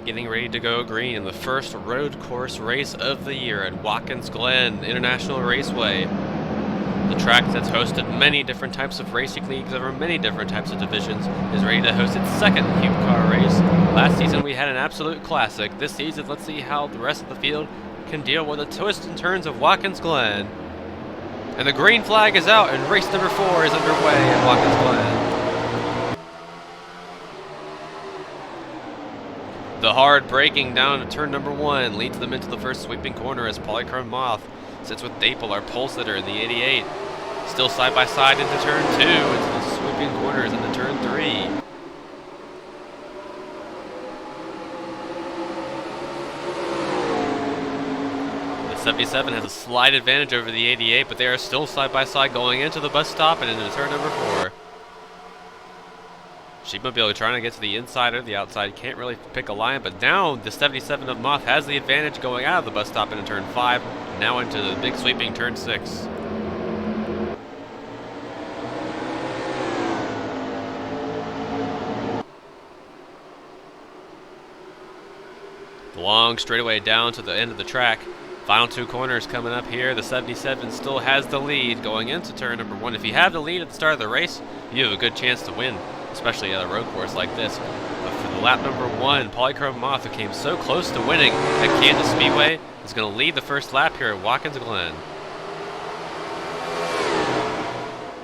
getting ready to go green in the first road course race of the year at Watkins Glen International Raceway. The track that's hosted many different types of racing leagues over many different types of divisions is ready to host its second Cubecar race. Last season we had an absolute classic. This season, let's see how the rest of the field can deal with the twists and turns of Watkins Glen. And the green flag is out and race number 4 is underway at Watkins Glen. The hard braking down to turn number 1 leads them into the first sweeping corner as Polychrome Moth sits with Dapel, our pole sitter, in the 88. Still side by side into turn 2, into the sweeping corners into turn 3. The 77 has a slight advantage over the 88, but they are still side by side going into the bus stop and into turn number 4. Sheepmobile trying to get to the inside or the outside, can't really pick a line, but now the 77 of Moth has the advantage going out of the bus stop into turn 5, now into the big sweeping turn 6. The long straightaway down to the end of the track. Final 2 corners coming up here. The 77 still has the lead going into turn number 1. If you have the lead at the start of the race, you have a good chance to win, especially at a road course like this. But for the lap number 1, Polychrome Moth, who came so close to winning at Kansas Speedway, is going to lead the first lap here at Watkins Glen.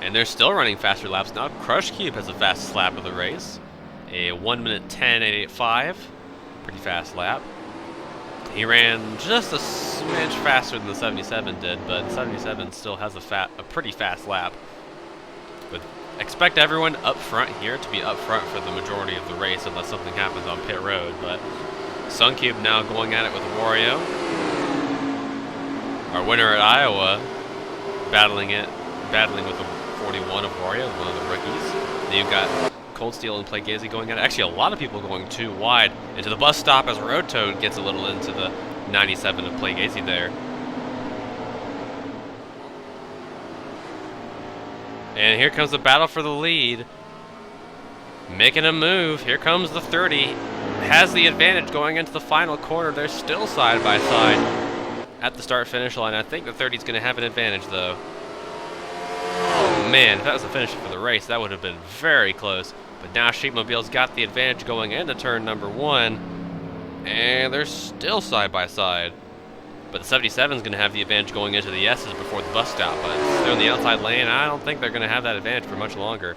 And they're still running faster laps now. Crush Cube has the fastest lap of the race, a 1:10.885, pretty fast lap. He ran just a smidge faster than the 77 did, but the 77 still has a pretty fast lap. But expect everyone up front here to be up front for the majority of the race unless something happens on pit road. But Suncube now going at it with Wario. Our winner at Iowa battling with the 41 of Wario, one of the rookies. Then you've got Cold Steel and Plaguezy going at it. Actually, a lot of people going too wide into the bus stop as Road Toad gets a little into the 97 of Plaguezy there. And here comes the battle for the lead. Making a move. Here comes the 30. Has the advantage going into the final corner. They're still side by side at the start-finish line. I think the 30 is going to have an advantage, though. Oh, man. If that was the finish for the race, that would have been very close. But now Sheepmobile's got the advantage going into turn number 1. And they're still side by side. But the 77 is going to have the advantage going into the S's before the bus stop. But they're in the outside lane. I don't think they're going to have that advantage for much longer.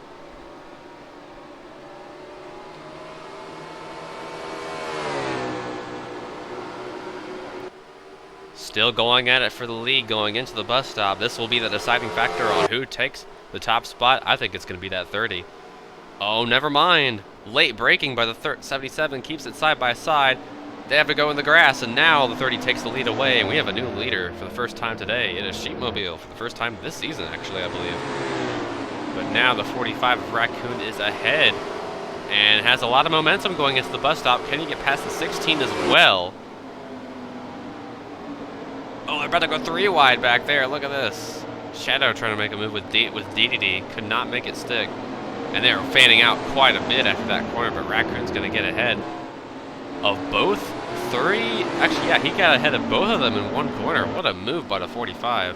Still going at it for the lead going into the bus stop. This will be the deciding factor on who takes the top spot. I think it's going to be that 30. Oh, never mind. Late braking by the 77 keeps it side by side. They have to go in the grass, and now the 30 takes the lead away, and we have a new leader for the first time today. It is Sheepmobile for the first time this season, actually, I believe. But now the 45 of Raccoon is ahead and has a lot of momentum going into the bus stop. Can he get past the 16 as well? Oh, they're about to go 3 wide back there. Look at this. Shadow trying to make a move with DDD. Could not make it stick. And they're fanning out quite a bit after that corner, but Raccoon's going to get ahead of both 3. Actually, yeah, he got ahead of both of them in one corner. What a move by the 45.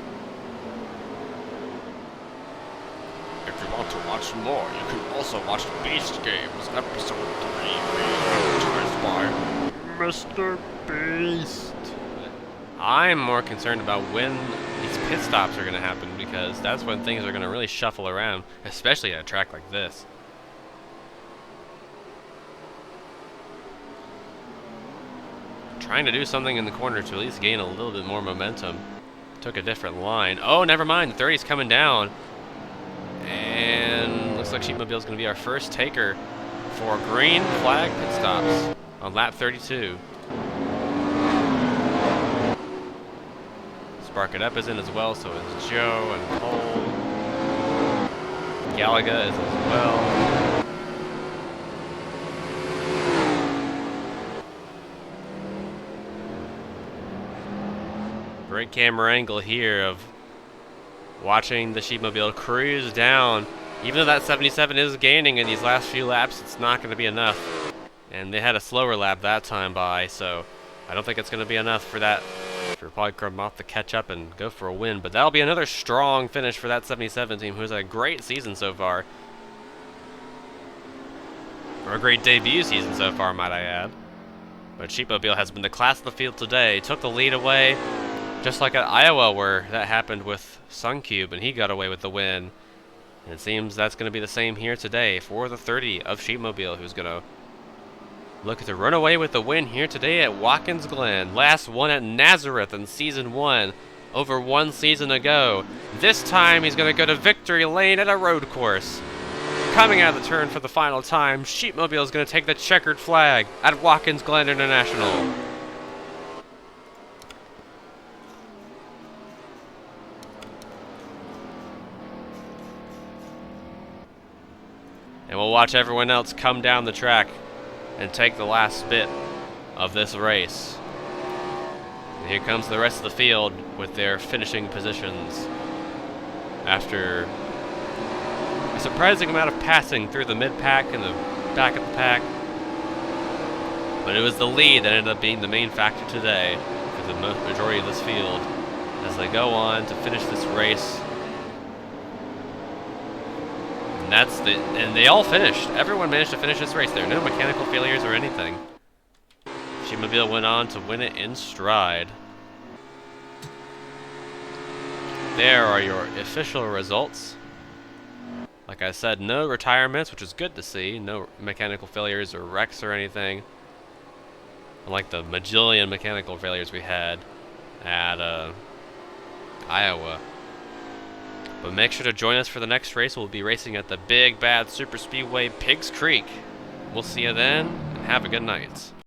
If you want to watch more, you can also watch Beast Games, episode 3, advertised by Mr. Beast. I'm more concerned about when these pit stops are going to happen, because that's when things are going to really shuffle around, especially at a track like this. Trying to do something in the corner to at least gain a little bit more momentum. Took a different line. Oh, never mind. The 30's coming down. And looks like Sheepmobile's going to be our first taker for green flag pit stops on lap 32. Spark It Up is in as well, so is Joe and Cole. Galaga is as well. Great camera angle here of watching the Sheepmobile cruise down. Even though that 77 is gaining in these last few laps, it's not going to be enough. And they had a slower lap that time by, so I don't think it's going to be enough for that, for Polycarbonate to catch up and go for a win. But that'll be another strong finish for that 77 team, who's had a great season so far. Or a great debut season so far, might I add. But Sheepmobile has been the class of the field today. Took the lead away, just like at Iowa where that happened with Suncube, and he got away with the win. And it seems that's going to be the same here today for the 30 of Sheepmobile, who's going to look to run away with the win here today at Watkins Glen. Last one at Nazareth in Season 1, over 1 season ago. This time he's going to go to victory lane at a road course. Coming out of the turn for the final time, Sheepmobile is going to take the checkered flag at Watkins Glen International. And we'll watch everyone else come down the track and take the last bit of this race. And here comes the rest of the field with their finishing positions after a surprising amount of passing through the mid-pack and the back of the pack. But it was the lead that ended up being the main factor today for the majority of this field as they go on to finish this race. And they all finished. Everyone managed to finish this race. There are no mechanical failures or anything. Sheepmobile went on to win it in stride. There are your official results. Like I said, no retirements, which is good to see. No mechanical failures or wrecks or anything. Unlike the majillion mechanical failures we had at Iowa. But make sure to join us for the next race. We'll be racing at the Big Bad Super Speedway Pigs Creek. We'll see you then, and have a good night.